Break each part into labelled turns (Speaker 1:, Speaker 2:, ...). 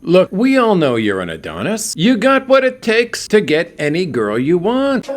Speaker 1: Look, we all know you're an Adonis. You got what it takes to get any girl you want.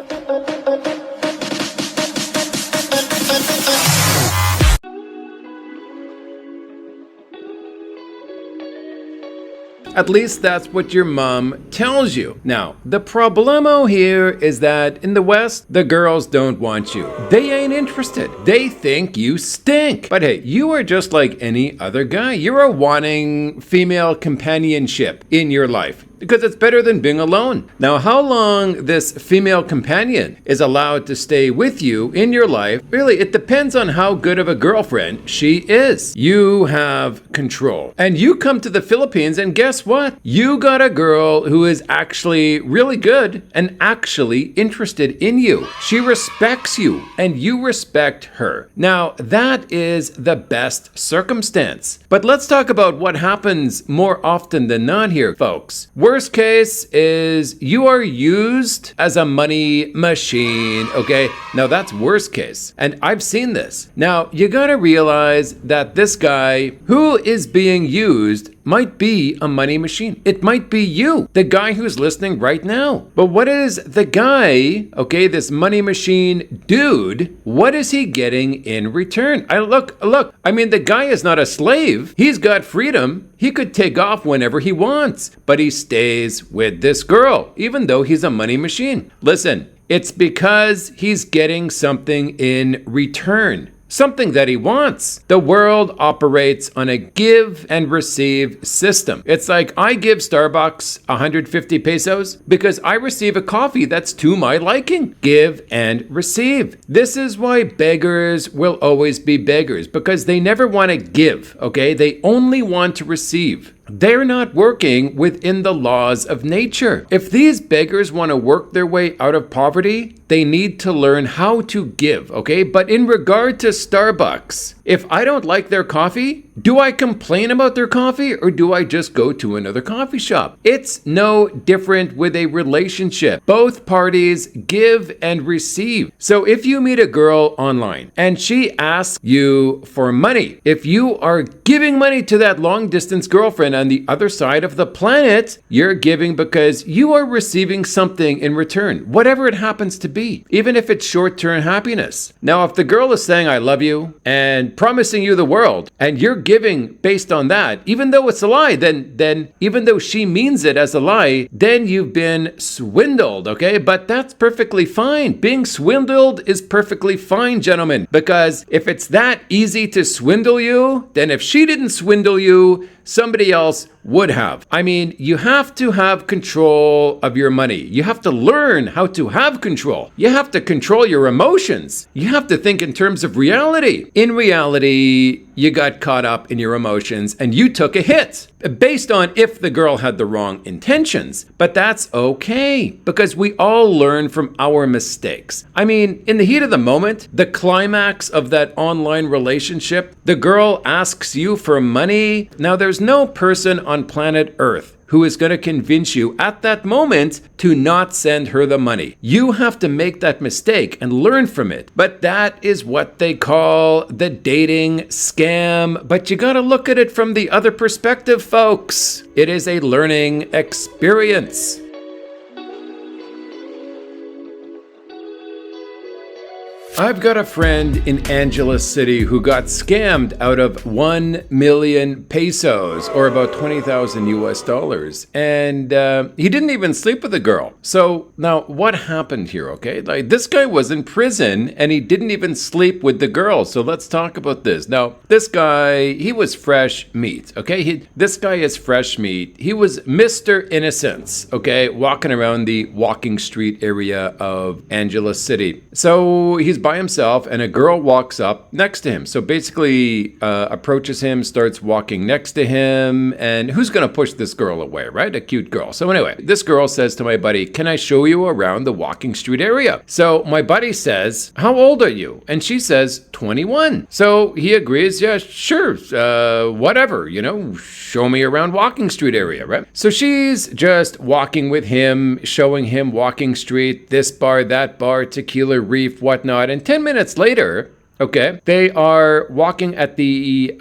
Speaker 1: At least that's what your mom tells you. Now, the problemo here is that in the West, the girls don't want you. They ain't interested. They think you stink. But hey, you are just like any other guy. You're wanting female companionship in your life, because it's better than being alone. Now, how long this female companion is allowed to stay with you in your life, really, it depends on how good of a girlfriend she is. You have control. And you come to the Philippines and guess what? You got a girl who is actually really good and actually interested in you. She respects you and you respect her. Now, that is the best circumstance. But let's talk about what happens more often than not here, folks. Worst case is you are used as a money machine, okay? Now that's worst case. And I've seen this. Now you gotta realize that this guy who is being used might be a money machine. It might be you, the guy who's listening right now. But what is the guy, okay, this money machine dude, what is he getting in return? Look, I mean, the guy is not a slave. He's got freedom. He could take off whenever he wants, but he stays with this girl, even though he's a money machine. Listen, it's because he's getting something in return. Something that he wants. The world operates on a give and receive system. It's like I give Starbucks 150 pesos because I receive a coffee that's to my liking. Give and receive. This is why beggars will always be beggars, because they never want to give, okay? They only want to receive. They're not working within the laws of nature. If these beggars want to work their way out of poverty, they need to learn how to give, okay? But in regard to Starbucks, if I don't like their coffee, do I complain about their coffee or do I just go to another coffee shop? It's no different with a relationship. Both parties give and receive. So if you meet a girl online and she asks you for money, if you are giving money to that long distance girlfriend on the other side of the planet, you're giving because you are receiving something in return, whatever it happens to be, even if it's short-term happiness. Now, if the girl is saying, I love you and promising you the world, and you're giving based on that, even though it's a lie, then even though she means it as a lie, then you've been swindled, okay? But that's perfectly fine. Being swindled is perfectly fine, gentlemen, because if it's that easy to swindle you, then if she didn't swindle you, somebody else would have. I mean, you have to have control of your money. You have to learn how to have control. You have to control your emotions. You have to think in terms of reality. In reality, you got caught up in your emotions and you took a hit based on if the girl had the wrong intentions. But that's okay, because we all learn from our mistakes. I mean, in the heat of the moment, the climax of that online relationship, the girl asks you for money. Now, there's no person on planet Earth who is going to convince you at that moment to not send her the money. You have to make that mistake and learn from it. But that is what they call the dating scam. But you got to look at it from the other perspective, folks. It is a learning experience. I've got a friend in Angeles City who got scammed out of 1 million pesos, or about 20,000 US dollars. And he didn't even sleep with the girl. So now what happened here, okay? Like, this guy was in prison and he didn't even sleep with the girl. So let's talk about this. Now, this guy, he was fresh meat, okay? This guy is fresh meat. He was Mr. Innocence, okay? Walking around the walking street area of Angeles City. So he's by himself and a girl walks up next to him. So basically approaches him, starts walking next to him, and who's going to push this girl away, right? A cute girl. So anyway, this girl says to my buddy, can I show you around the walking street area? So my buddy says, how old are you? And she says, 21. So he agrees, yeah, sure, whatever, show me around walking street area, right? So she's just walking with him, showing him walking street, this bar, that bar, Tequila Reef, whatnot. And 10 minutes later, Okay, they are walking at the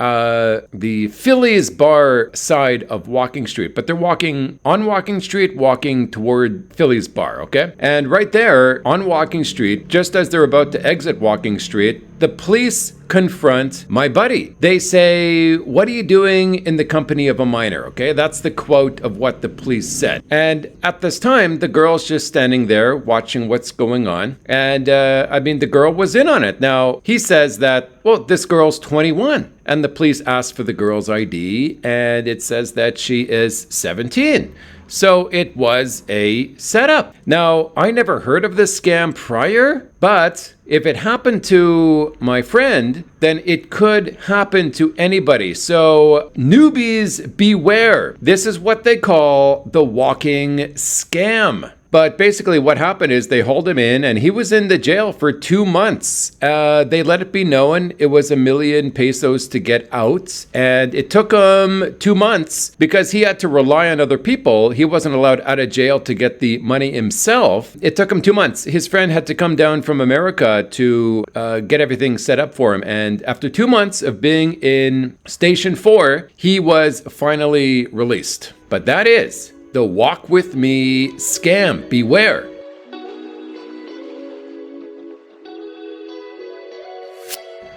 Speaker 1: Phillies bar side of Walking Street, but they're walking on Walking Street, walking toward Phillies bar. Okay, and right there on Walking Street, just as they're about to exit Walking Street, the police confront my buddy. They say, "What are you doing in the company of a minor?" Okay, that's the quote of what the police said. And at this time, the girl's just standing there watching what's going on. And I mean, the girl was in on it. Now, he says that, well, this girl's 21. And the police asked for the girl's ID, and it says that she is 17. So it was a setup. Now, I never heard of this scam prior, but if it happened to my friend, then it could happen to anybody. So newbies beware. This is what they call the walking scam. But basically what happened is they hauled him in and he was in the jail for 2 months. They let it be known it was $1,000,000 to get out. And it took him 2 months because he had to rely on other people. He wasn't allowed out of jail to get the money himself. It took him 2 months. His friend had to come down from America to get everything set up for him. And after 2 months of being in Station 4, he was finally released. But that is the walk with me scam. Beware.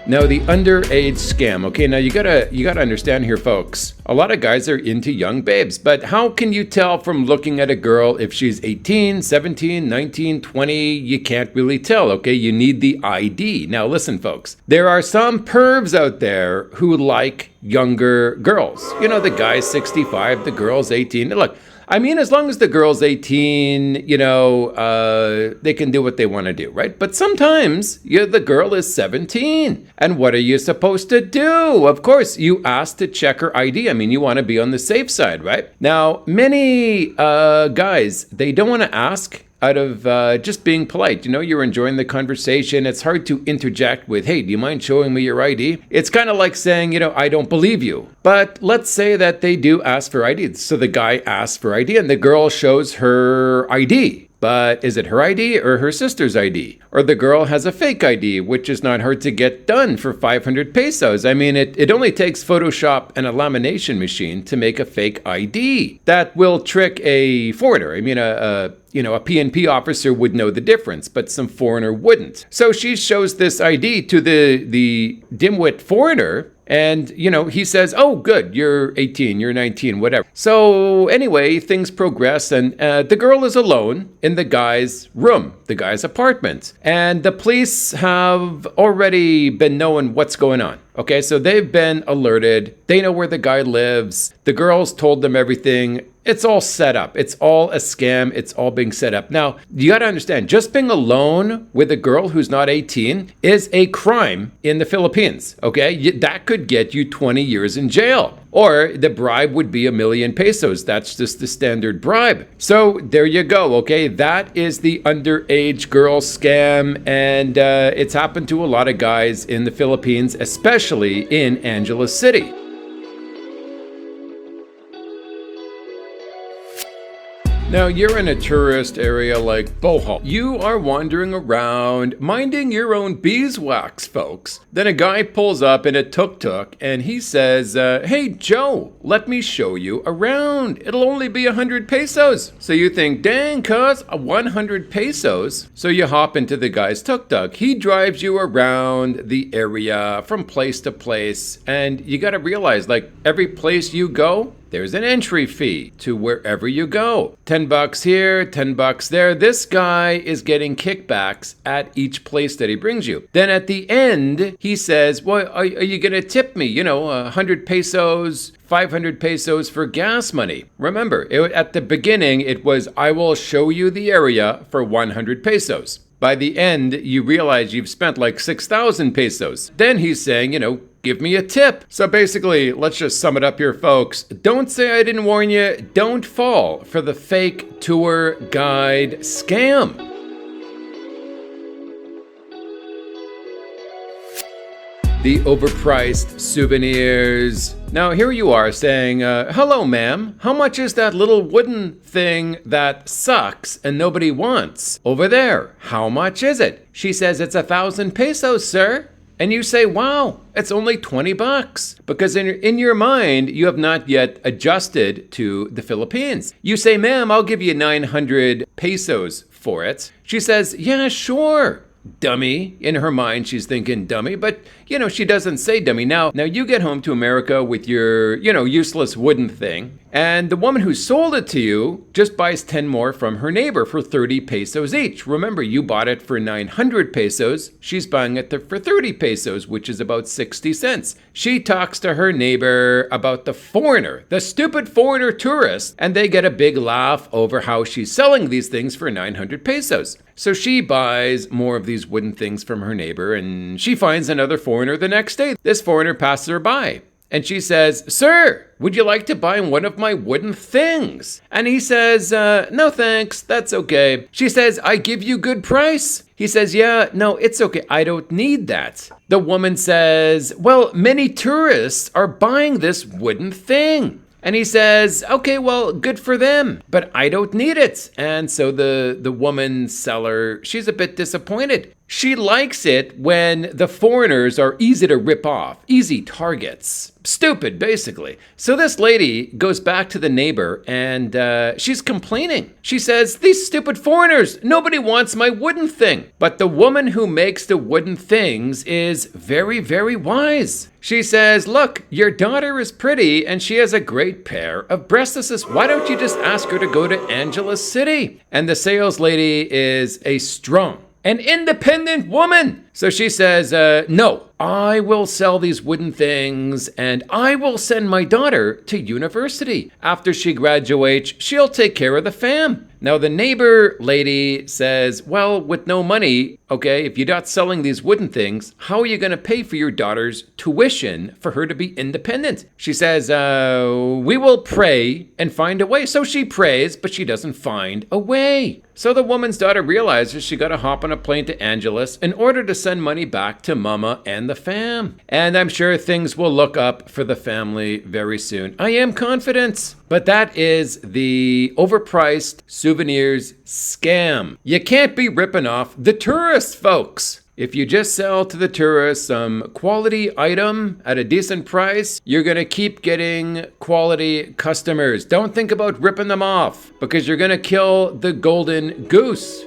Speaker 1: Now the underage scam. Okay, now you gotta understand here, folks. A lot of guys are into young babes, but how can you tell from looking at a girl if she's 18, 17, 19, 20? You can't really tell, okay? You need the ID. Now listen, folks. There are some pervs out there who like younger girls. You know, the guy's 65, the girl's 18. Look, I mean, as long as the girl's 18, you know, they can do what they want to do, right? But sometimes the girl is 17. And what are you supposed to do? Of course, you ask to check her ID. I mean, you want to be on the safe side, right? Now, many guys, they don't want to ask out of just being polite. You know, you're enjoying the conversation. It's hard to interject with, "Hey, do you mind showing me your ID?" It's kind of like saying, you know, "I don't believe you." But let's say that they do ask for ID. So the guy asks for ID and the girl shows her ID. But is it her ID or her sister's ID? Or the girl has a fake ID, which is not hard to get done for 500 pesos. I mean, it only takes Photoshop and a lamination machine to make a fake ID that will trick a foreigner. I mean, a PNP officer would know the difference, but some foreigner wouldn't. So she shows this ID to the dimwit foreigner. And, you know, he says, "Oh, good, you're 18, you're 19, whatever." So anyway, things progress and the girl is alone in the guy's room, the guy's apartment. And the police have already been knowing what's going on. Okay, so they've been alerted. They know where the guy lives. The girls told them everything. It's all set up. It's all a scam. It's all being set up. Now, you got to understand, just being alone with a girl who's not 18 is a crime in the Philippines. Okay, that could get you 20 years in jail. Or the bribe would be 1,000,000 pesos. That's just the standard bribe. So there you go, okay? That is the underage girl scam, and it's happened to a lot of guys in the Philippines, especially in Angeles City. Now, you're in a tourist area like Bohol. You are wandering around, minding your own beeswax, folks. Then a guy pulls up in a tuk-tuk and he says, "Hey, Joe, let me show you around. It'll only be 100 pesos. So you think, "Dang, cuz, 100 pesos? So you hop into the guy's tuk-tuk. He drives you around the area from place to place. And you got to realize, like, every place you go, there's an entry fee to wherever you go. $10 here, $10 there. This guy is getting kickbacks at each place that he brings you. Then at the end, he says, "Well, are you going to tip me, 100 pesos, 500 pesos for gas money?" Remember, at the beginning, it was, "I will show you the area for 100 pesos. By the end, you realize you've spent like 6,000 pesos. Then he's saying, "Give me a tip." So basically, let's just sum it up here, folks. Don't say I didn't warn you. Don't fall for the fake tour guide scam. The overpriced souvenirs. Now here you are saying, "Hello, ma'am. How much is that little wooden thing that sucks and nobody wants over there? How much is it?" She says, "It's 1,000 pesos, sir." And you say, wow, it's only 20 bucks. Because in your mind, you have not yet adjusted to the Philippines. You say, ma'am, I'll give you 900 pesos for it. She says, yeah, sure. Dummy. In her mind, she's thinking dummy, but she doesn't say dummy. Now you get home to America with your, useless wooden thing, and the woman who sold it to you just buys 10 more from her neighbor for 30 pesos each. Remember, you bought it for 900 pesos. She's buying it for 30 pesos, which is about 60 cents. She talks to her neighbor about the foreigner, the stupid foreigner tourist, and they get a big laugh over how she's selling these things for 900 pesos. So she buys more of these wooden things from her neighbor, and she finds another foreigner the next day. This foreigner passes her by, and she says, sir, would you like to buy one of my wooden things? And he says, no thanks, that's okay. She says, I give you good price. He says, yeah, no, it's okay, I don't need that. The woman says, well, many tourists are buying this wooden thing. And he says, okay, well, good for them, but I don't need it. And so the woman seller, she's a bit disappointed. She likes it when the foreigners are easy to rip off, easy targets. Stupid, basically. So this lady goes back to the neighbor and she's complaining. She says, these stupid foreigners, nobody wants my wooden thing. But the woman who makes the wooden things is very, very wise. She says, look, your daughter is pretty and she has a great pair of breasts. Why don't you just ask her to go to Angeles City? And the sales lady is a strong, an independent woman. So she says, no, I will sell these wooden things and I will send my daughter to university. After she graduates, she'll take care of the fam. Now the neighbor lady says, well, with no money, okay, if you're not selling these wooden things, how are you going to pay for your daughter's tuition for her to be independent? She says, we will pray and find a way. So she prays, but she doesn't find a way. So the woman's daughter realizes she got to hop on a plane to Angeles in order to send money back to mama and the fam. And I'm sure things will look up for the family very soon. I am confident. But that is the overpriced souvenirs scam. You can't be ripping off the tourists, folks. If you just sell to the tourists some quality item at a decent price, you're going to keep getting quality customers. Don't think about ripping them off because you're going to kill the golden goose.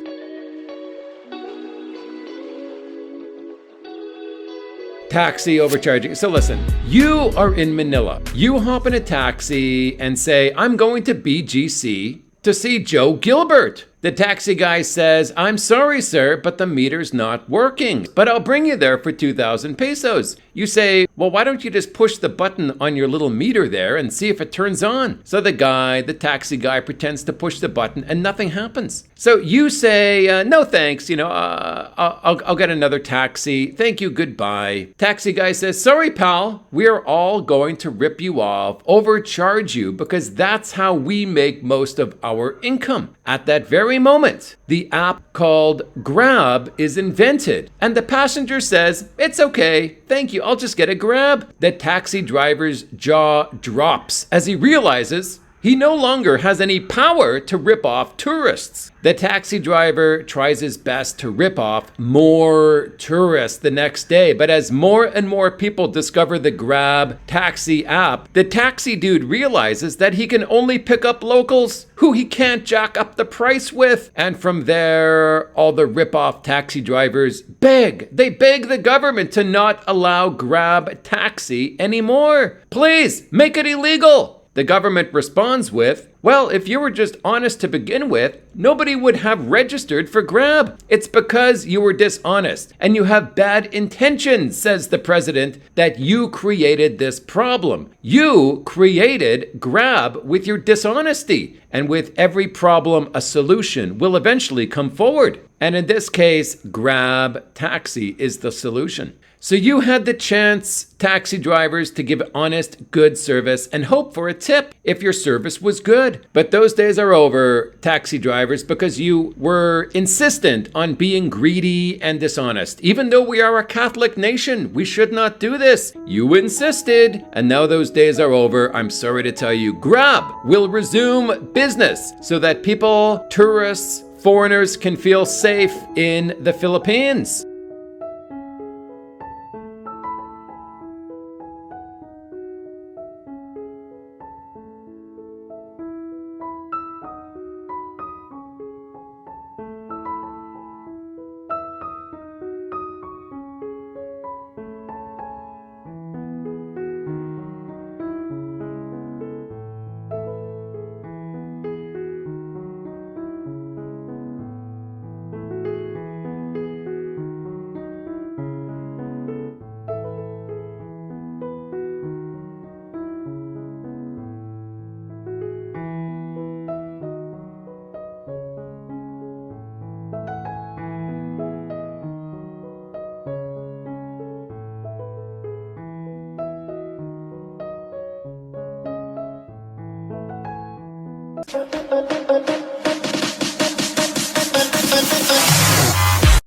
Speaker 1: Taxi overcharging. So listen, you are in Manila. You hop in a taxi and say, I'm going to BGC to see Joe Gilbert. The taxi guy says, I'm sorry, sir, but the meter's not working, but I'll bring you there for 2,000 pesos. You say, well, why don't you just push the button on your little meter there and see if it turns on? So the taxi guy pretends to push the button and nothing happens. So you say, no, thanks, I'll get another taxi. Thank you, goodbye. Taxi guy says, sorry, pal, we are all going to rip you off, overcharge you, because that's how we make most of our income. At that very moment, the app called Grab is invented, and the passenger says, it's okay, thank you, I'll just get a Grab. The taxi driver's jaw drops as he realizes he no longer has any power to rip off tourists. The taxi driver tries his best to rip off more tourists the next day, but as more and more people discover the Grab taxi app, the taxi dude realizes that he can only pick up locals who he can't jack up the price with. And from there, all the rip-off taxi drivers beg the government to not allow Grab taxi anymore. Please, make it illegal. The government responds with, well, if you were just honest to begin with, nobody would have registered for Grab. It's because you were dishonest and you have bad intentions, says the president, that you created this problem. You created Grab with your dishonesty. And with every problem, a solution will eventually come forward. And in this case, Grab Taxi is the solution. So you had the chance, taxi drivers, to give honest, good service and hope for a tip if your service was good. But those days are over, taxi drivers, because you were insistent on being greedy and dishonest. Even though we are a Catholic nation, we should not do this. You insisted, and now those days are over. I'm sorry to tell you, Grab will resume business so that people, tourists, foreigners can feel safe in the Philippines.
Speaker 2: Overpriced.